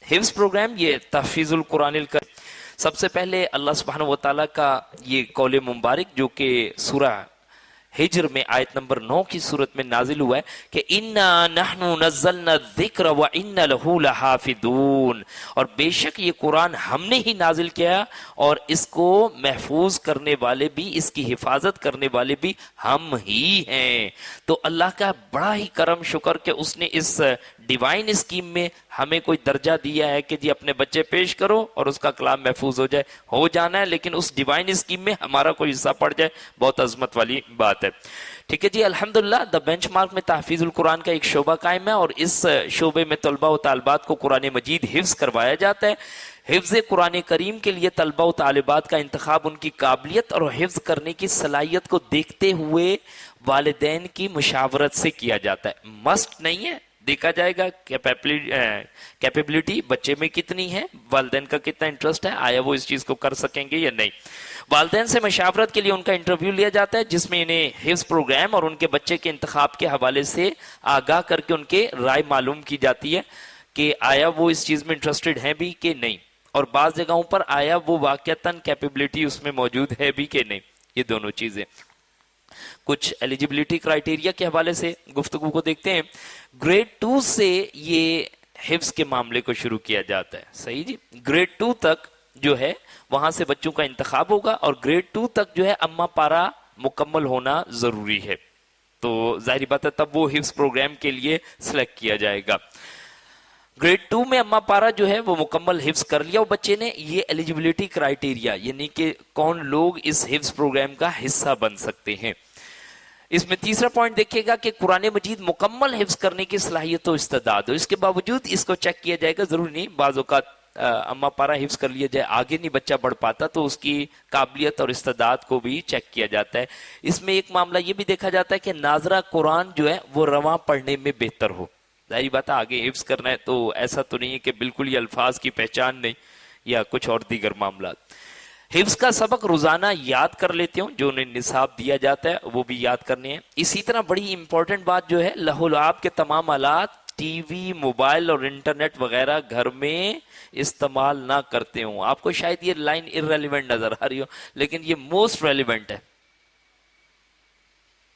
حفظ پروگرام یہ تحفیظ القرآن الکریم، سب سے پہلے اللہ سبحانہ و تعالیٰ کا یہ قول مبارک جو کہ سورہ ہجر میں آیت نمبر 9 کی صورت میں نازل ہوا ہے کہ اِنَّا نَحْنُ نَزَّلْنَا الذِّكْرَ وَإِنَّا لَهُ لَحَافِظُونَ، اور بے شک یہ قرآن ہم نے ہی نازل کیا اور اس کو محفوظ کرنے والے بھی، اس کی حفاظت کرنے والے بھی ہم ہی ہیں۔ تو اللہ کا بڑا ہی کرم شکر کہ اس نے اس ڈیوائن اسکیم میں ہمیں کوئی درجہ دیا ہے کہ جی اپنے بچے پیش کرو اور اس کا کلام محفوظ ہو جائے، ہو جانا ہے، لیکن اس ڈیوائن اسکیم میں ہمارا کوئی حصہ پڑ جائے، بہت عظمت والی بات ہے۔ ٹھیک ہے جی، الحمدللہ دا بینچ مارک میں تحفیظ القرآن کا ایک شعبہ قائم ہے، اور اس شعبے میں طلبہ و طالبات کو قرآن مجید حفظ کروایا جاتا ہے۔ حفظ قرآن کریم کے لیے طلبہ و طالبات کا انتخاب ان کی قابلیت اور حفظ کرنے کی صلاحیت کو دیکھتے ہوئے والدین کی مشاورت سے کیا جاتا ہے، مسٹ نہیں ہے، دیکھا جائے گا کیپیبلٹی بچے میں کتنی ہے، والدین کا کتنا انٹرسٹ ہے، آیا وہ اس چیز کو کر سکیں گے یا نہیں۔ والدین سے مشاورت کے لیے ان کا انٹرویو لیا جاتا ہے، جس میں انہیں حفظ پروگرام اور ان کے بچے کے انتخاب کے حوالے سے آگاہ کر کے ان کے رائے معلوم کی جاتی ہے کہ آیا وہ اس چیز میں انٹرسٹڈ ہیں بھی کہ نہیں، اور بعض جگہوں پر آیا وہ واقعتاً کیپیبلٹی اس میں موجود ہے بھی کہ نہیں، یہ دونوں چیزیں۔ کچھ ایلیجیبلٹی کرائیٹیریا کے حوالے سے گفتگو کو دیکھتے ہیں۔ گریڈ 2 سے یہ حفظ کے معاملے کو شروع کیا جاتا ہے، صحیح جی، گریڈ 2 تک جو ہے وہاں سے بچوں کا انتخاب ہوگا، اور گریڈ 2 تک جو ہے اما پارا مکمل ہونا ضروری ہے، تو ظاہری بات ہے تب وہ حفظ پروگرام کے لیے سلیکٹ کیا جائے گا۔ گریڈ 2 میں اما پارا جو ہے وہ مکمل حفظ کر لیا وہ بچے نے، یہ ایلیجیبلٹی کرائیٹیریا یعنی کہ کون لوگ اس حفظ پروگرام کا حصہ بن سکتے ہیں۔ اس میں تیسرا پوائنٹ دیکھیے گا کہ قرآن مجید مکمل حفظ کرنے کی صلاحیت و استعداد ہو، اس کے باوجود اس کو چیک کیا جائے گا، ضروری نہیں بعض اوقات اما پارا حفظ کر لیا جائے آگے نہیں بچہ بڑھ پاتا، تو اس کی قابلیت اور استعداد کو بھی چیک کیا جاتا ہے۔ اس میں ایک معاملہ یہ بھی دیکھا جاتا ہے کہ ناظرہ قرآن جو ہے وہ رواں پڑھنے میں بہتر ہو، ظاہری بات ہے آگے حفظ کرنا ہے تو ایسا تو نہیں ہے کہ بالکل یہ الفاظ کی پہچان نہیں یا کچھ اور دیگر معاملات۔ حفظ کا سبق روزانہ یاد کر لیتے ہوں، جو انہیں نصاب دیا جاتا ہے وہ بھی یاد کرنے ہیں۔ اسی طرح بڑی امپورٹنٹ بات جو ہے لہو لعب کے تمام آلات، ٹی وی، موبائل اور انٹرنیٹ وغیرہ گھر میں استعمال نہ کرتے ہوں۔ آپ کو شاید یہ لائن irrelevant نظر آ رہی ہو، لیکن یہ موسٹ ریلیونٹ ہے۔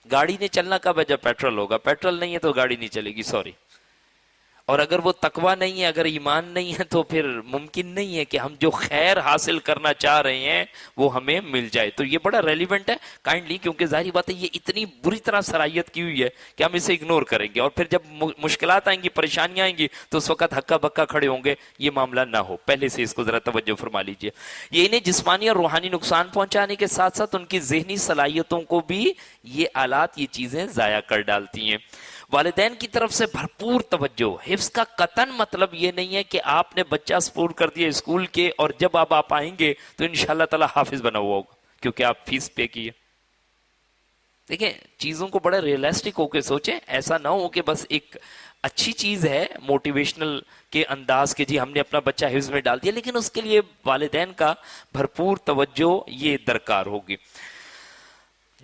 گاڑی نے چلنا کب ہے؟ جب پیٹرول ہوگا، پیٹرول نہیں ہے تو گاڑی نہیں چلے گی، سوری۔ اور اگر وہ تقوی نہیں ہے، اگر ایمان نہیں ہے، تو پھر ممکن نہیں ہے کہ ہم جو خیر حاصل کرنا چاہ رہے ہیں وہ ہمیں مل جائے۔ تو یہ بڑا ریلیونٹ ہے کائنڈلی، کیونکہ ظاہری بات ہے یہ اتنی بری طرح صلاحیت کی ہوئی ہے کہ ہم اسے اگنور کریں گے، اور پھر جب مشکلات آئیں گی، پریشانیاں آئیں گی، تو اس وقت ہکا بکا کھڑے ہوں گے، یہ معاملہ نہ ہو، پہلے سے اس کو ذرا توجہ فرما لیجئے۔ یہ انہیں جسمانی اور روحانی نقصان پہنچانے کے ساتھ ساتھ ان کی ذہنی صلاحیتوں کو بھی یہ آلات، یہ چیزیں ضائع کر ڈالتی ہیں۔ والدین کی طرف سے بھرپور توجہ، حفظ کا قطعاً مطلب یہ نہیں ہے کہ آپ نے بچہ سپورٹ کر دیا اسکول کے اور جب آپ آئیں گے تو انشاءاللہ تعالی حافظ بنا ہوا ہوگا کیونکہ آپ فیس پے کیے۔ دیکھیں چیزوں کو بڑے ریئلسٹک ہو کے سوچیں، ایسا نہ ہو کہ بس ایک اچھی چیز ہے موٹیویشنل کے انداز کے جی ہم نے اپنا بچہ حفظ میں ڈال دیا، لیکن اس کے لیے والدین کا بھرپور توجہ یہ درکار ہوگی۔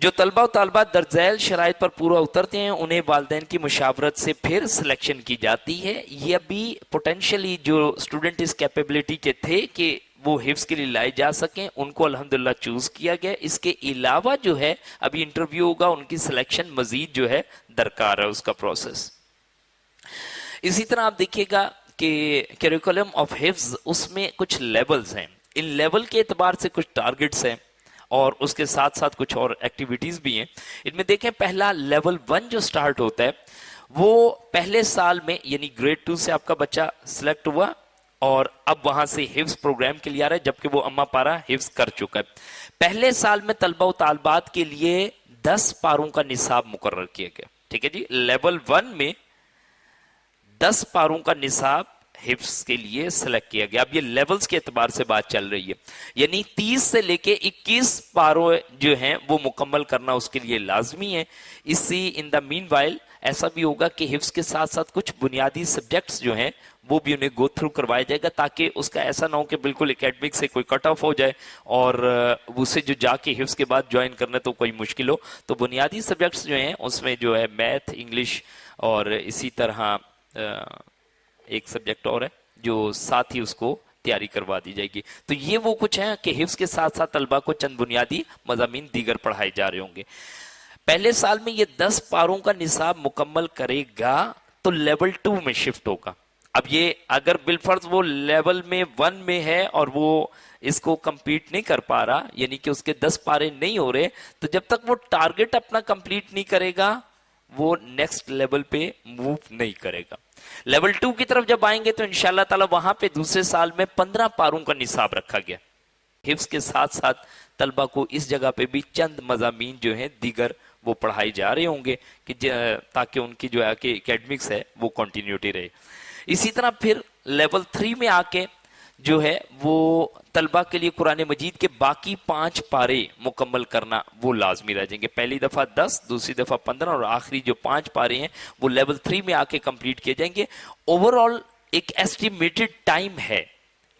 جو طلبہ و طالبات درج ذیل شرائط پر پورا اترتے ہیں انہیں والدین کی مشاورت سے پھر سلیکشن کی جاتی ہے۔ یہ بھی پوٹینشلی جو اسٹوڈنٹ اس کیپیبلٹی کے تھے کہ وہ حفظ کے لیے لائے جا سکیں، ان کو الحمدللہ چوز کیا گیا۔ اس کے علاوہ جو ہے ابھی انٹرویو ہوگا، ان کی سلیکشن مزید جو ہے درکار ہے اس کا پروسیس۔ اسی طرح آپ دیکھیے گا کہ کیریکولم آف حفظ اس میں کچھ لیولز ہیں، ان لیول کے اعتبار سے کچھ ٹارگٹس ہیں اور اس کے ساتھ ساتھ کچھ اور ایکٹیویٹیز بھی ہیں۔ ان میں دیکھیں پہلا لیول 1 جو سٹارٹ ہوتا ہے وہ پہلے سال میں، یعنی گریڈ 2 سے آپ کا بچہ سلیکٹ ہوا اور اب وہاں سے حفظ پروگرام کے لیے آ رہا ہے، جبکہ وہ اما پارا حفظ کر چکا ہے۔ پہلے سال میں طلبہ و طالبات کے لیے 10 پاروں کا نصاب مقرر کیا گیا، ٹھیک ہے جی، لیول 1 میں 10 پاروں کا نصاب حفظ کے لیے سلیکٹ کیا گیا۔ اب یہ لیولز کے اعتبار سے بات چل رہی ہے، یعنی 30 سے لے کے 21 پاروں جو ہیں وہ مکمل کرنا اس کے لیے لازمی ہے۔ اسی ان دا مین وائل ایسا بھی ہوگا کہ حفظ کے ساتھ ساتھ کچھ بنیادی سبجیکٹس جو ہیں وہ بھی انہیں گو تھرو کروایا جائے گا، تاکہ اس کا ایسا نہ ہو کہ بالکل اکیڈمک سے کوئی کٹ آف ہو جائے اور اسے جو جا کے حفظ کے بعد جوائن کرنا تو کوئی مشکل ہو۔ تو بنیادی سبجیکٹس جو ہیں اس میں جو ہے میتھ، انگلش اور اسی طرح ایک سبجیکٹ اور ہے جو ساتھ ہی اس کو تیاری کروا دی جائے گی. تو یہ وہ کچھ ہیں کہ حفظ کے ساتھ ساتھ طلبہ کو چند بنیادی مضامین دیگر پڑھائے جا رہے ہوں گے. پہلے سال میں یہ 10 پاروں کا نصاب مکمل کرے گا تو لیول 2 میں شفٹ ہوگا. اب یہ اگر بالفرض وہ لیول میں 1 میں ہے اور وہ اس کو کمپلیٹ نہیں کر پا رہا، یعنی کہ اس کے 10 پارے نہیں ہو رہے، تو جب تک وہ ٹارگٹ اپنا کمپلیٹ نہیں کرے گا وہ نیکسٹ لیول پہ موو نہیں کرے گا. لیول 2 کی طرف جب آئیں گے تو انشاءاللہ تعالی وہاں پہ دوسرے سال میں 15 پاروں کا نصاب رکھا گیا. حفظ کے ساتھ ساتھ طلبہ کو اس جگہ پہ بھی چند مضامین جو ہیں دیگر وہ پڑھائی جا رہے ہوں گے کہ تاکہ ان کی جو ہے کہ اکیڈمکس ہے وہ کنٹینیوٹی رہے. اسی طرح پھر لیول 3 میں آ کے جو ہے وہ طلبہ کے لیے قرآن مجید کے باقی 5 پارے مکمل کرنا وہ لازمی رہ جائیں گے. پہلی دفعہ 10، دوسری دفعہ 15 اور آخری جو 5 پارے ہیں وہ لیول 3 میں آ کے کمپلیٹ کیے جائیں گے. اوورآل ایک ایسٹیمیٹڈ ٹائم ہے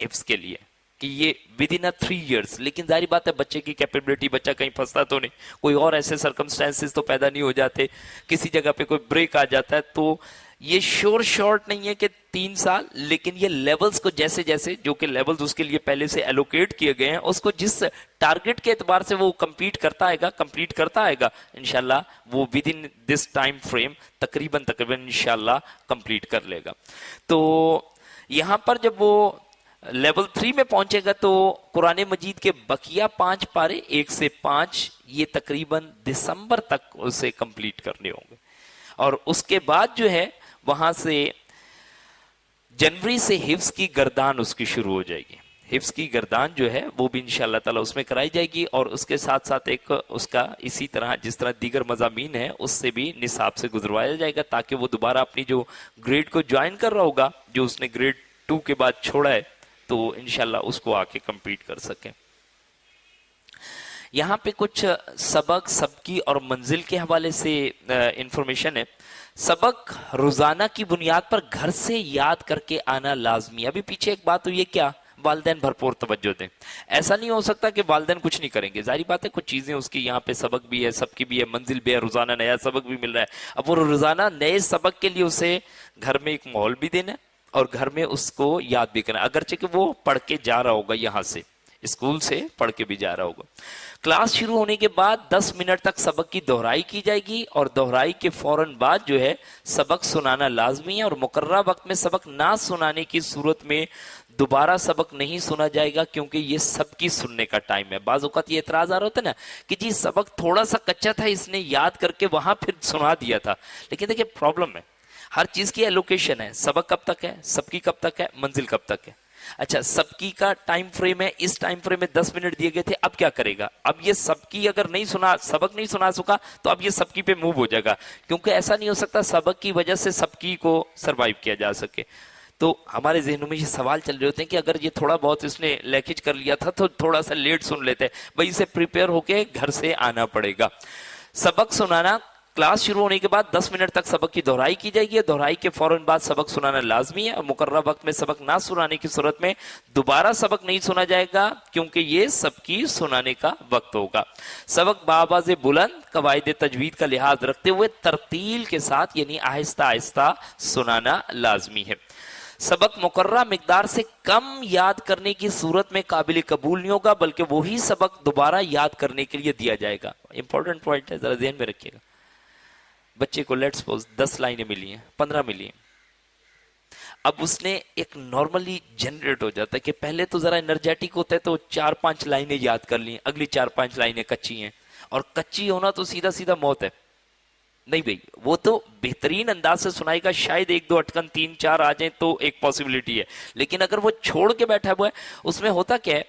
حفظ کے لیے کہ یہ ود ان 3 ایئرس، لیکن ظاہری بات ہے بچے کی کیپیبلٹی، بچہ کہیں پھنستا تو نہیں، کوئی اور ایسے سرکمسٹانسز تو پیدا نہیں ہو جاتے، کسی جگہ پہ کوئی بریک آ جاتا ہے، تو یہ شارٹ نہیں ہے کہ 3 سال، لیکن یہ لیولز کو جیسے جیسے جو کہ لیولز اس کے لیے پہلے سے ایلوکیٹ کیے گئے ہیں اس کو جس ٹارگٹ کے اعتبار سے وہ کمپلیٹ کرتا آئے گا انشاءاللہ وہ with in this time frame تقریباً انشاءاللہ کمپلیٹ کر لے گا. تو یہاں پر جب وہ لیول 3 میں پہنچے گا تو قرآن مجید کے بقیہ 5 پارے 1 سے 5 یہ تقریباً دسمبر تک اسے کمپلیٹ کرنے ہوں گے، اور اس کے بعد جو ہے وہاں سے جنوری سے حفظ کی گردان اس کی شروع ہو جائے گی. حفظ کی گردان جو ہے وہ بھی انشاءاللہ تعالی اس میں کرائی جائے گی، اور اس کے ساتھ ساتھ ایک اس کا اسی طرح جس طرح دیگر مضامین ہیں اس سے بھی نصاب سے گزروایا جائے گا تاکہ وہ دوبارہ اپنی جو گریڈ کو جوائن کر رہا ہوگا جو اس نے گریڈ 2 کے بعد چھوڑا ہے تو انشاءاللہ اس کو آ کے کمپلیٹ کر سکیں. یہاں پہ کچھ سبق، سبکی اور منزل کے حوالے سے انفارمیشن ہے. سبق روزانہ کی بنیاد پر گھر سے یاد کر کے آنا لازمی. ابھی پیچھے ایک بات ہوئی ہے کیا، والدین بھرپور توجہ دیں. ایسا نہیں ہو سکتا کہ والدین کچھ نہیں کریں گے، ظاہری بات ہے کچھ چیزیں اس کی یہاں پہ سبق بھی ہے، سب کی بھی ہے، منزل بھی ہے، روزانہ نیا سبق بھی مل رہا ہے. اب وہ روزانہ نئے سبق کے لیے اسے گھر میں ایک ماحول بھی دینا ہے اور گھر میں اس کو یاد بھی کرنا، اگرچہ کہ وہ پڑھ کے جا رہا ہوگا، یہاں سے اسکول سے پڑھ کے بھی جا رہا ہوگا. کلاس شروع ہونے کے بعد 10 منٹ تک سبق کی دہرائی کی جائے گی، اور دہرائی کے فوراً بعد جو ہے سبق سنانا لازمی ہے، اور مقررہ وقت میں سبق نہ سنانے کی صورت میں دوبارہ سبق نہیں سنا جائے گا کیونکہ یہ سب کی سننے کا ٹائم ہے. بعض اوقات یہ اعتراض آ رہا ہوتا ہے نا کہ جی سبق تھوڑا سا کچا تھا، اس نے یاد کر کے وہاں پھر سنا دیا تھا، لیکن دیکھیں پرابلم ہے، ہر چیز کی ایلوکیشن ہے. سبق کب تک ہے، سب کی کب تک ہے، منزل کب تک ہے. اچھا سب کی کا ٹائم فریم ہے، اس ٹائم فریم میں 10 منٹ دیے گئے تھے، اب کیا کرے گا؟ اب یہ سب کی اگر نہیں سنا، سبق نہیں سنا سکا تو اب یہ سب کی پہ موو ہو جائے گا، کیونکہ ایسا نہیں ہو سکتا سبق کی وجہ سے سب کی کو سروائیو کیا جا سکے. تو ہمارے ذہنوں میں یہ سوال چل رہے ہوتے ہیں کہ اگر یہ تھوڑا بہت اس نے لیکچ کر لیا تھا تو تھوڑا سا لیٹ سن لیتے، بھائی اسے پریپیئر ہو کے گھر سے آنا پڑے گا. سبق سنانا کلاس شروع ہونے کے بعد 10 منٹ تک سبق کی دہرائی کی جائے گی، دہرائی کے فوراً بعد سبق سنانا لازمی ہے، اور مقررہ وقت میں سبق نہ سنانے کی صورت میں دوبارہ سبق نہیں سنا جائے گا کیونکہ یہ سب کی سنانے کا وقت ہوگا. سبق بآواز بلند قواعد تجوید کا لحاظ رکھتے ہوئے ترتیل کے ساتھ یعنی آہستہ آہستہ سنانا لازمی ہے. سبق مقررہ مقدار سے کم یاد کرنے کی صورت میں قابل قبول نہیں ہوگا بلکہ وہی سبق دوبارہ یاد کرنے کے لیے دیا جائے گا. امپورٹنٹ پوائنٹ ہے، ذرا ذہن میں رکھیے گا. بچے کو لیٹس سپوز 10 لائنیں ملی ہیں، 15 ملی ہیں، اب اس نے ایک نارملی جنریٹ ہو جاتا ہے کہ پہلے تو ذرا انرجیٹک ہوتا ہے تو 4-5 لائنیں یاد کر لی، اگلی 4-5 لائنیں کچی ہیں، اور کچی ہونا تو سیدھا سیدھا موت ہے. نہیں بھئی وہ تو بہترین انداز سے سنائے گا، شاید 1-2 اٹکن 3-4 آ جائیں تو ایک پاسبلٹی ہے، لیکن اگر وہ چھوڑ کے بیٹھا ہوا ہے اس میں ہوتا کیا ہے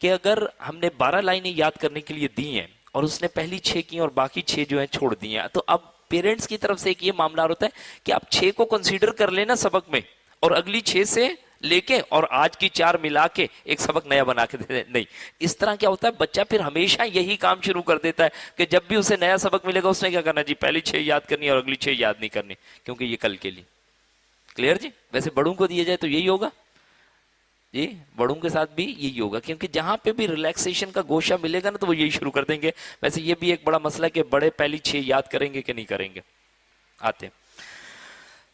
کہ اگر ہم نے 12 لائنیں یاد کرنے کے لیے دی ہیں اور اس نے پہلی 6 کی اور باقی 6 جو ہیں چھوڑ دی ہیں، تو اب پیرنٹس کی طرف سے ایک یہ معاملہ ہوتا ہے کہ آپ 6 کو کنسیڈر کر لینا سبق میں اور اگلی 6 سے لے کے اور آج کی 4 ملا کے ایک سبق نیا بنا کے دے دیں. نہیں، اس طرح کیا ہوتا ہے بچہ پھر ہمیشہ یہی کام شروع کر دیتا ہے کہ جب بھی اسے نیا سبق ملے گا اس نے کیا کرنا، جی پہلی 6 یاد کرنی اور اگلی 6 یاد نہیں کرنی کیونکہ یہ کل کے لیے. کلیئر جی؟ ویسے بڑوں کو دیا جائے تو یہی ہوگا جی، بڑوں کے ساتھ بھی یہی ہوگا کیونکہ جہاں پہ بھی ریلیکسیشن کا گوشہ ملے گا نا تو وہ یہی شروع کر دیں گے. ویسے یہ بھی ایک بڑا مسئلہ ہے کہ بڑے پہلی 6 یاد کریں گے کہ نہیں کریں گے. آتے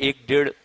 1-1.5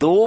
2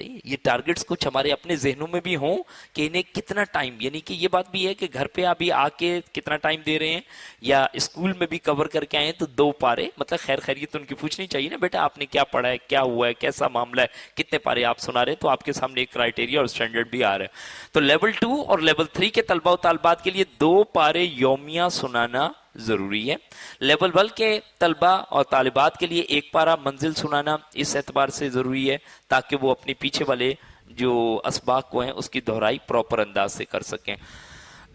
صحیح، یہ ٹارگٹس کچھ ہمارے اپنے ذہنوں میں بھی ہوں کہ انہیں کتنا ٹائم، یعنی کہ یہ بات بھی ہے کہ گھر پہ ابھی آ کے کتنا ٹائم دے رہے ہیں، یا اسکول میں بھی کور کر کے آئے تو 2 پارے، مطلب خیر خیریت ان کی پوچھنی چاہیے نا، بیٹا آپ نے کیا پڑھا ہے، کیا ہوا ہے، کیسا معاملہ ہے، کتنے پارے آپ سنا رہے ہیں، تو آپ کے سامنے ایک کرائٹیریا اور اسٹینڈرڈ بھی آ رہا ہے۔ تو لیول 2 اور لیول 3 کے طلبہ و طالبات کے لیے 2 پارے یومیہ سنانا ضروری ہے۔ لیول 1 کے طلبہ اور طالبات کے لیے 1 پارہ منزل سنانا اس اعتبار سے ضروری ہے تاکہ وہ اپنے پیچھے والے جو اسباق کو ہیں اس کی دہرائی پراپر انداز سے کر سکیں۔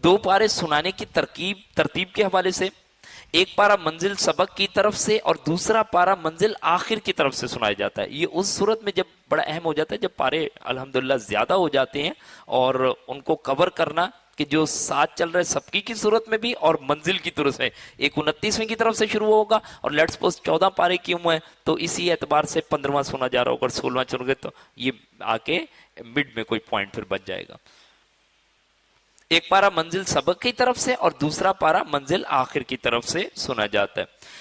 2 پارے سنانے کی ترتیب کے حوالے سے، 1 پارہ منزل سبق کی طرف سے اور دوسرا پارہ منزل آخر کی طرف سے سنایا جاتا ہے۔ یہ اس صورت میں جب بڑا اہم ہو جاتا ہے جب پارے الحمدللہ زیادہ ہو جاتے ہیں اور ان کو کور کرنا کہ جو ساتھ چل رہے سبقی کی صورت میں بھی اور منزل کی طرف سے، ایک 29ویں کی طرف سے شروع ہوگا اور لیٹس سپوز 14 پارے کیوں ہے تو اسی اعتبار سے 15واں سنا جا رہا ہوگا اور 16واں چل گئے تو یہ آ کے مڈ میں کوئی پوائنٹ پھر بچ جائے گا۔ 1 پارہ منزل سبق کی طرف سے اور دوسرا پارہ منزل آخر کی طرف سے سنا جاتا ہے۔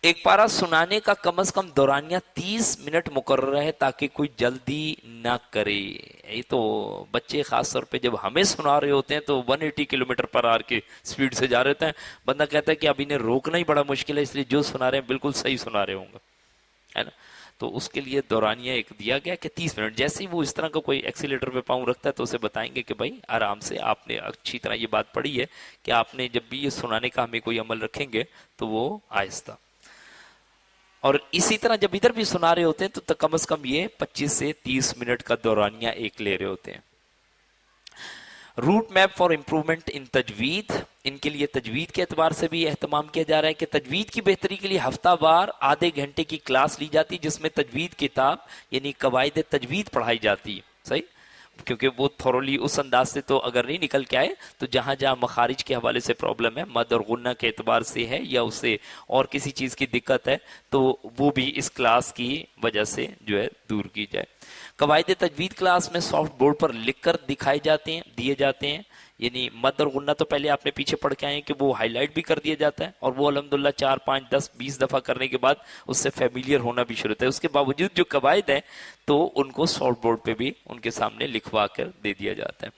1 پارہ سنانے کا کم از کم دورانیہ 30 منٹ مقرر ہے تاکہ کوئی جلدی نہ کرے۔ یہ تو بچے خاص طور پہ جب ہمیں سنا رہے ہوتے ہیں تو 180 کلومیٹر پر آور کی سپیڈ سے جا رہے ہوتے ہیں، بندہ کہتا ہے کہ اب انہیں روکنا ہی بڑا مشکل ہے، اس لیے جو سنا رہے ہیں بالکل صحیح سنا رہے ہوں گے، ہے نا۔ تو اس کے لیے دورانیہ ایک دیا گیا کہ 30 منٹ، جیسے ہی وہ اس طرح کا کوئی ایکسیلیٹر پہ پاؤں رکھتا ہے تو اسے بتائیں گے کہ بھائی آرام سے، آپ نے اچھی طرح یہ بات پڑھی ہے کہ آپ نے جب بھی یہ سنانے کا ہمیں کوئی عمل رکھیں گے تو وہ آہستہ، اور اسی طرح جب ادھر بھی سنا رہے ہوتے ہیں تو کم از کم یہ 25 سے 30 منٹ کا دورانیہ ایک لے رہے ہوتے ہیں۔ Route map for improvement in تجوید، ان کے لیے تجوید کے اعتبار سے بھی اہتمام کیا جا رہا ہے کہ تجوید کی بہتری کے لیے ہفتہ وار آدھے گھنٹے کی کلاس لی جاتی جس میں تجوید کتاب یعنی قواعد تجوید پڑھائی جاتی ہے، صحیح، کیونکہ وہ تھورولی اس انداز سے تو اگر نہیں نکل کے آئے تو جہاں جہاں مخارج کے حوالے سے پرابلم ہے، مد اور غنہ کے اعتبار سے ہے یا اسے اور کسی چیز کی دقت ہے تو وہ بھی اس کلاس کی وجہ سے جو ہے دور کی جائے۔ قواعد تجوید کلاس میں سافٹ بورڈ پر لکھ کر دیے جاتے ہیں، یعنی مد اور غنہ تو پہلے آپ نے پیچھے پڑھ کے آئے ہیں کہ وہ ہائی لائٹ بھی کر دیا جاتا ہے اور وہ الحمدللہ 4 5 10 20 دفعہ کرنے کے بعد اس سے فیملیئر ہونا بھی شروع ہوتا ہے۔ اس کے باوجود جو قواعد ہیں تو ان کو سافٹ بورڈ پہ بھی ان کے سامنے لکھوا کر دے دیا جاتا ہے۔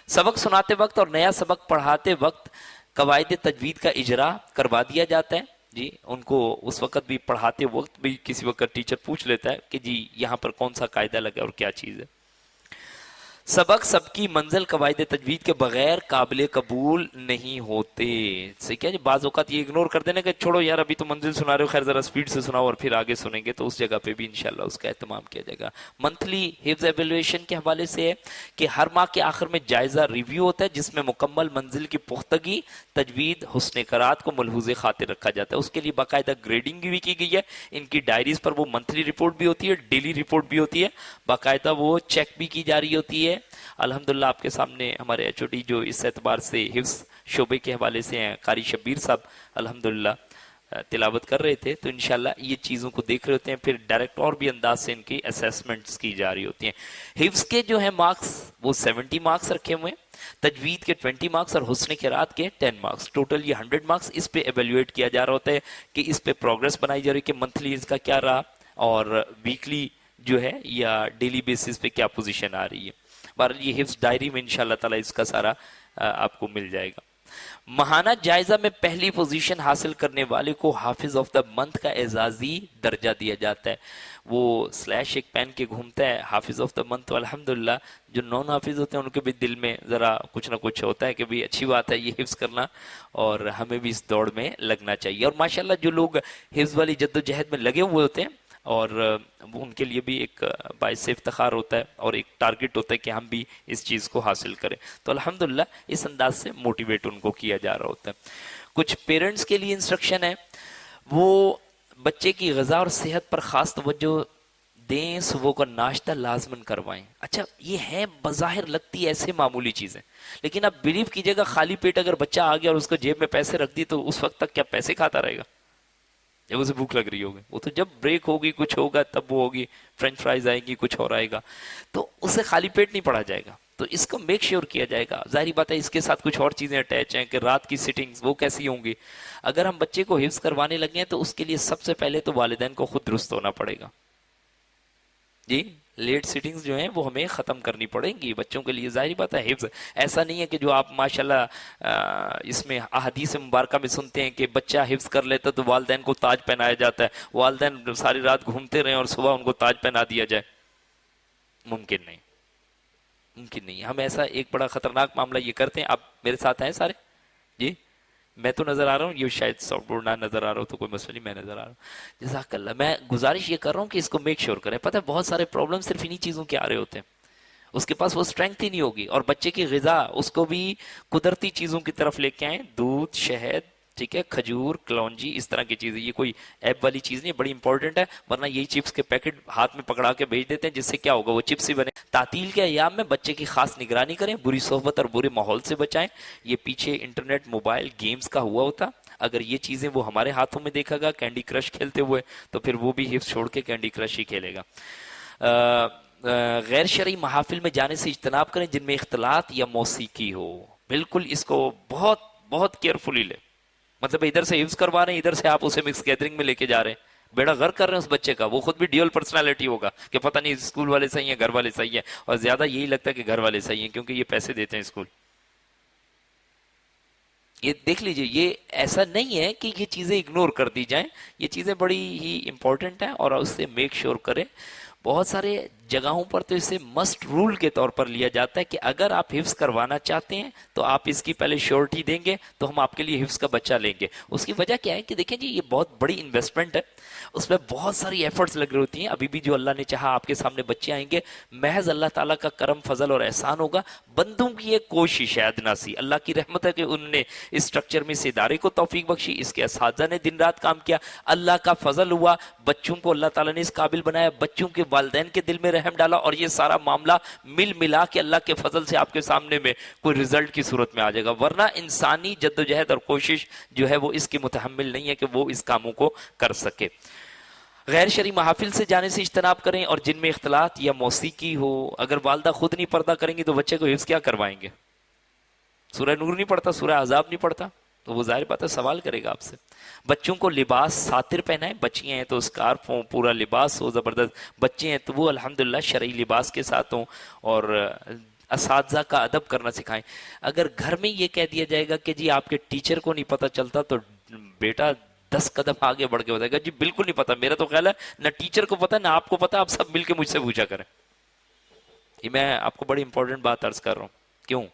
سبق سناتے وقت اور نیا سبق پڑھاتے وقت قواعد تجوید کا اجرا کروا دیا جاتا ہے، جی ان کو اس وقت بھی پڑھاتے وقت بھی کسی وقت ٹیچر پوچھ لیتا ہے کہ جی یہاں پر کون سا قاعدہ لگا اور کیا چیز ہے۔ سبق سب کی منزل قواعد تجوید کے بغیر قابل قبول نہیں ہوتے، صحیح کیا جی، بعض اوقات یہ اگنور کر دینا کہ چھوڑو یار ابھی تو منزل سنا رہے ہو، خیر ذرا سپیڈ سے سناؤ اور پھر آگے سنیں گے، تو اس جگہ پہ بھی انشاءاللہ اس کا اہتمام کیا جائے گا۔ منتھلی حفظ ایویلویشن کے حوالے سے ہے کہ ہر ماہ کے آخر میں جائزہ ریویو ہوتا ہے جس میں مکمل منزل کی پختگی، تجوید، حسن قرات کو ملحوظ خاطر رکھا جاتا ہے۔ اس کے لیے باقاعدہ گریڈنگ بھی کی گئی ہے، ان کی ڈائریز پر وہ منتھلی رپورٹ بھی ہوتی ہے، ڈیلی رپورٹ بھی ہوتی ہے، باقاعدہ وہ چیک بھی کی جا رہی ہوتی ہے۔ الحمدللہ آپ کے سامنے ہمارے ایچ او ڈی جو اس اعتبار سے حفظ شعبے کے حوالے سے ہیں قاری شبیر صاحب الحمدللہ تلاوت کر رہے تھے، تو انشاءاللہ یہ چیزوں کو دیکھ رہے ہوتے ہیں، پھر ڈائریکٹ اور بھی انداز سے ان کی اسیسمنٹس کی جا رہی ہوتی ہیں۔ حفظ کے جو ہیں مارکس وہ 70 مارکس رکھے ہوئے ہیں، تجوید کے 20 مارکس اور حسن قرات کے 10 مارکس، ٹوٹل یہ 100 مارکس اس پہ ایویلویٹ کیا جا رہا ہوتا ہے کہ اس پہ پروگرس بنائی جا رہی ہے کہ منتھلی اس کا کیا رہا اور ویکلی جو ہے یا ڈیلی بیسس پہ کیا پوزیشن آ رہی ہے۔ بہرحال یہ حفظ ڈائری میں انشاءاللہ تعالی اس کا سارا آپ کو مل جائے گا۔ ماہانہ جائزہ میں پہلی پوزیشن حاصل کرنے والے کو حافظ آف دا منتھ کا اعزازی درجہ دیا جاتا ہے۔ وہ سلیش ایک پہن کے گھومتا ہے حافظ آف دا منتھ، الحمدللہ جو نون حافظ ہوتے ہیں ان کے بھی دل میں ذرا کچھ نہ کچھ ہوتا ہے کہ بھی اچھی بات ہے یہ حفظ کرنا اور ہمیں بھی اس دوڑ میں لگنا چاہیے۔ اور ماشاءاللہ جو لوگ حفظ والی جد و جہد میں لگے ہوئے ہوتے ہیں اور وہ ان کے لیے بھی ایک باعث افتخار ہوتا ہے اور ایک ٹارگٹ ہوتا ہے کہ ہم بھی اس چیز کو حاصل کریں، تو الحمدللہ اس انداز سے موٹیویٹ ان کو کیا جا رہا ہوتا ہے۔ کچھ پیرنٹس کے لیے انسٹرکشن ہے، وہ بچے کی غذا اور صحت پر خاص توجہ دیں، صبح کا ناشتہ لازماً کروائیں۔ اچھا یہ ہے بظاہر لگتی ایسے معمولی چیزیں، لیکن اب بلیو کیجیے گا خالی پیٹ اگر بچہ آ گیا اور اس کو جیب میں پیسے رکھ دی تو اس وقت تک کیا پیسے کھاتا رہے گا؟ جب اسے بھوک لگ رہی ہوگی، وہ تو جب بریک ہوگی کچھ ہوگا تب وہ ہوگی، فرینچ فرائز آئیں گی کچھ اور آئے گا، تو اسے خالی پیٹ نہیں پڑھا جائے گا، تو اس کو میک شیور کیا جائے گا۔ ظاہری بات ہے اس کے ساتھ کچھ اور چیزیں اٹیچ ہیں کہ رات کی سٹنگز وہ کیسی ہوں گی۔ اگر ہم بچے کو حفظ کروانے لگے ہیں تو اس کے لیے سب سے پہلے تو والدین کو خود درست ہونا پڑے گا، جی لیٹ سیٹنگز جو ہیں وہ ہمیں ختم کرنی پڑیں گی بچوں کے لیے. ظاہری بات ہے حفظ ایسا نہیں ہے کہ جو آپ ماشاءاللہ اس میں احادیث مبارکہ میں سنتے ہیں کہ بچہ حفظ کر لیتا تو والدین کو تاج پہنایا جاتا ہے, والدین ساری رات گھومتے رہیں اور صبح ان کو تاج پہنا دیا جائے. ممکن نہیں, ممکن نہیں. ہم ایسا ایک بڑا خطرناک معاملہ یہ کرتے ہیں. آپ میرے ساتھ ہیں سارے جی؟ میں تو نظر آ رہا ہوں, یہ شاید سافٹ بورڈ نہ نظر آ رہا ہو تو کوئی مسئلہ نہیں, میں نظر آ رہا ہوں. جزاک اللہ. میں گزارش یہ کر رہا ہوں کہ اس کو میک شیور کریں. پتہ ہے بہت سارے پرابلم صرف انہی چیزوں کے آ رہے ہوتے ہیں, اس کے پاس وہ اسٹرینگتھ ہی نہیں ہوگی. اور بچے کی غذا اس کو بھی قدرتی چیزوں کی طرف لے کے آئیں, دودھ, شہد, ٹھیک ہے, کھجور, کلونجی, اس طرح کی چیزیں. یہ کوئی ایپ والی چیز نہیں, بڑی امپورٹنٹ ہے, ورنہ یہی چپس کے پیکٹ ہاتھ میں پکڑا کے بھیج دیتے ہیں, جس سے کیا ہوگا وہ چپس ہی بنے. تعطیل کے ایام میں بچے کی خاص نگرانی کریں, بری صحبت اور برے ماحول سے بچائیں. یہ پیچھے انٹرنیٹ, موبائل گیمز کا ہوا ہوتا. اگر یہ چیزیں وہ ہمارے ہاتھوں میں دیکھا گا کینڈی کرش کھیلتے ہوئے, تو پھر وہ بھی حفظ چھوڑ کے کینڈی کرش ہی کھیلے گا. غیر شرعی محافل میں جانے سے اجتناب کریں جن میں اختلاط یا موسیقی ہو. بالکل اس کو بہت بہت کیئرفلی لے. مطلب ادھر سے حفظ کروا رہے ہیں, ادھر سے آپ اسے مکس گیدرنگ میں لے کے جا رہے ہیں, بیڑا غرق کر رہے ہیں اس بچے کا. وہ خود بھی ڈیول پرسنالٹی ہوگا کہ پتہ نہیں اسکول والے صحیح ہیں, گھر والے صحیح ہیں, اور زیادہ یہی لگتا ہے کہ گھر والے صحیح ہیں کیونکہ یہ پیسے دیتے ہیں اسکول. یہ دیکھ لیجئے, یہ ایسا نہیں ہے کہ یہ چیزیں اگنور کر دی جائیں, یہ چیزیں بڑی ہی امپورٹنٹ ہیں, اور اس سے میک شیور کریں. بہت سارے جگہوں پر تو اسے مسٹ رول کے طور پر لیا جاتا ہے کہ اگر آپ حفظ کروانا چاہتے ہیں تو آپ اس کی پہلے شیورٹی دیں گے تو ہم آپ کے لیے حفظ کا بچہ لیں گے. اس کی وجہ کیا ہے کہ دیکھیں جی, یہ بہت بڑی انویسٹمنٹ ہے, اس میں بہت ساری ایفرٹس لگ رہی ہوتی ہیں. ابھی بھی جو اللہ نے چاہا آپ کے سامنے بچے آئیں گے, محض اللہ تعالیٰ کا کرم, فضل اور احسان ہوگا. بندوں کی ایک کوشش ہے ادنا سی, اللہ کی رحمت ہے کہ انہوں نے اس سٹرکچر میں اس ادارے کو توفیق بخشی, اس کے اساتذہ نے دن رات کام کیا, اللہ کا فضل ہوا, بچوں کو اللہ تعالیٰ نے اس قابل بنایا, بچوں کے والدین کے دل میں رحم ڈالا, اور یہ سارا معاملہ مل ملا کے اللہ کے فضل سے آپ کے سامنے میں کوئی رزلٹ کی صورت میں آ جائے گا. ورنہ انسانی جدوجہد اور کوشش جو ہے وہ اس کی متحمل نہیں ہے کہ وہ اس کاموں کو کر سکے. غیر شرعی محافل سے جانے سے اجتناب کریں اور جن میں اختلاط یا موسیقی ہو. اگر والدہ خود نہیں پردہ کریں گی تو بچے کو حفظ کیا کروائیں گے؟ سورہ نور نہیں پڑھتا, سورہ عذاب نہیں پڑھتا, تو وہ ظاہر بات ہے سوال کرے گا آپ سے. بچوں کو لباس ساتر پہنائیں, بچیاں ہیں تو اسکارف ہوں, پورا لباس ہو زبردست, بچے ہیں تو وہ الحمدللہ شرعی لباس کے ساتھ ہوں, اور اساتذہ کا ادب کرنا سکھائیں. اگر گھر میں یہ کہہ دیا جائے گا کہ جی آپ کے ٹیچر کو نہیں پتہ چلتا, تو بیٹا 10 قدم آگے بڑھ کے بتائے گا جی بالکل نہیں پتا, میرا تو خیال ہے نہ ٹیچر کو پتا نہ آپ کو پتا, آپ سب مل کے مجھ سے پوچھا کریں. یہ میں آپ کو بڑی امپورٹنٹ بات عرض کر رہا ہوں. کیوں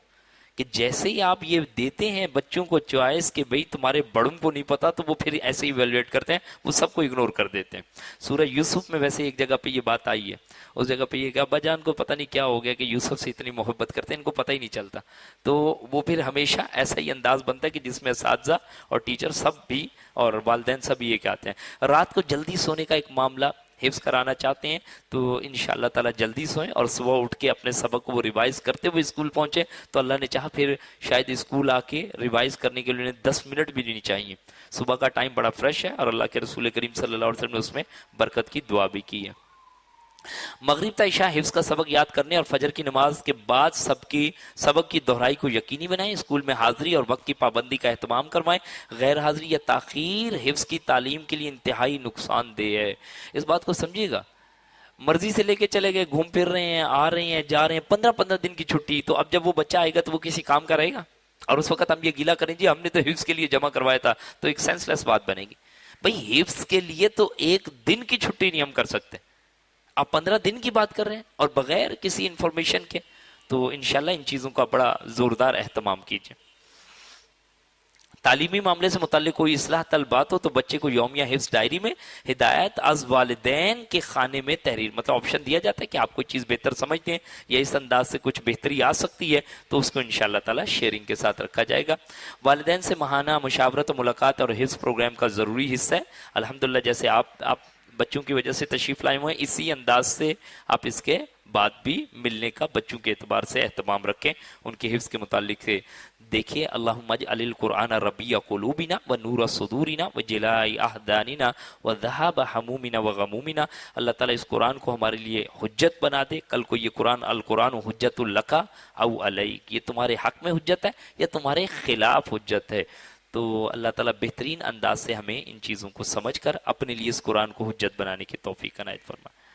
کہ جیسے ہی آپ یہ دیتے ہیں بچوں کو چوائس کہ بھئی تمہارے بڑوں کو نہیں پتا, تو وہ پھر ایسے ہی ایویلویٹ کرتے ہیں, وہ سب کو اگنور کر دیتے ہیں. سورہ یوسف میں ویسے ایک جگہ پہ یہ بات آئی ہے, اس جگہ پہ یہ کہ ابا جان کو پتہ نہیں کیا ہو گیا کہ یوسف سے اتنی محبت کرتے ہیں, ان کو پتہ ہی نہیں چلتا. تو وہ پھر ہمیشہ ایسا ہی انداز بنتا ہے کہ جس میں اساتذہ اور ٹیچر سب بھی اور والدین سب یہ کہتے ہیں. رات کو جلدی سونے کا ایک معاملہ حفظ کرانا چاہتے ہیں تو انشاءاللہ تعالی جلدی سوئیں, اور صبح اٹھ کے اپنے سبق کو وہ ریوائز کرتے ہوئے اسکول پہنچے, تو اللہ نے چاہا پھر شاید اسکول آ کے ریوائز کرنے کے لیے انہیں 10 منٹ بھی نہیں چاہیے. صبح کا ٹائم بڑا فریش ہے, اور اللہ کے رسول کریم صلی اللہ علیہ وسلم نے اس میں برکت کی دعا بھی کی ہے. مغرب تا عشاء حفظ کا سبق یاد کرنے اور فجر کی نماز کے بعد سبق کی دہرائی کو یقینی بنائیں. اسکول میں حاضری اور وقت کی پابندی کا اہتمام کروائیں. غیر حاضری یا تاخیر حفظ کی تعلیم کے لیے انتہائی نقصان دہ ہے. اس بات کو سمجھیے گا. مرضی سے لے کے چلے گئے, گھوم پھر رہے ہیں, آ رہے ہیں, جا رہے ہیں, 15 دن کی چھٹی, تو اب جب وہ بچہ آئے گا تو وہ کسی کام کا رہے گا, اور اس وقت ہم یہ گیلا کریں جی ہم نے تو حفظ کے لیے جمع کروایا تھا, تو ایک سینس لیس بات بنے گی. بھئی حفظ کے لیے تو ایک دن کی چھٹی نہیں ہم کر سکتے, آپ 15 دن کی بات کر رہے ہیں اور بغیر کسی انفارمیشن کے. تو انشاءاللہ ان چیزوں کا بڑا زوردار اہتمام کیجئے. تعلیمی معاملے سے متعلق کوئی اصلاح طلبات ہو تو بچے کو یومیہ حفظ ڈائری میں ہدایت از والدین کے خانے میں تحریر, مطلب آپشن دیا جاتا ہے کہ آپ کوئی چیز بہتر سمجھتے ہیں یا اس انداز سے کچھ بہتری آ سکتی ہے, تو اس کو انشاءاللہ تعالی شیئرنگ کے ساتھ رکھا جائے گا. والدین سے ماہانہ مشاورت و ملاقات اور حفظ پروگرام کا ضروری حصہ ہے. الحمدللہ جیسے آپ بچوں کی وجہ سے تشریف لائے ہوئے ہیں, اسی انداز سے آپ اس کے بعد بھی ملنے کا بچوں کے اعتبار سے اہتمام رکھیں, ان کے حفظ کے متعلق سے دیکھیے. اللہم اجعل القرآن ربیع قلوبنا و نور صدورنا و جلاء احزاننا و ذہاب ہمومنا و غمومنا. اللہ تعالیٰ اس قرآن کو ہمارے لیے حجت بنا دے. کل کو یہ القرآن حجت لک او علیک, یہ تمہارے حق میں حجت ہے یا تمہارے خلاف حجت ہے. تو اللہ تعالیٰ بہترین انداز سے ہمیں ان چیزوں کو سمجھ کر اپنے لیے اس قرآن کو حجت بنانے کی توفیق عنایت فرمائے.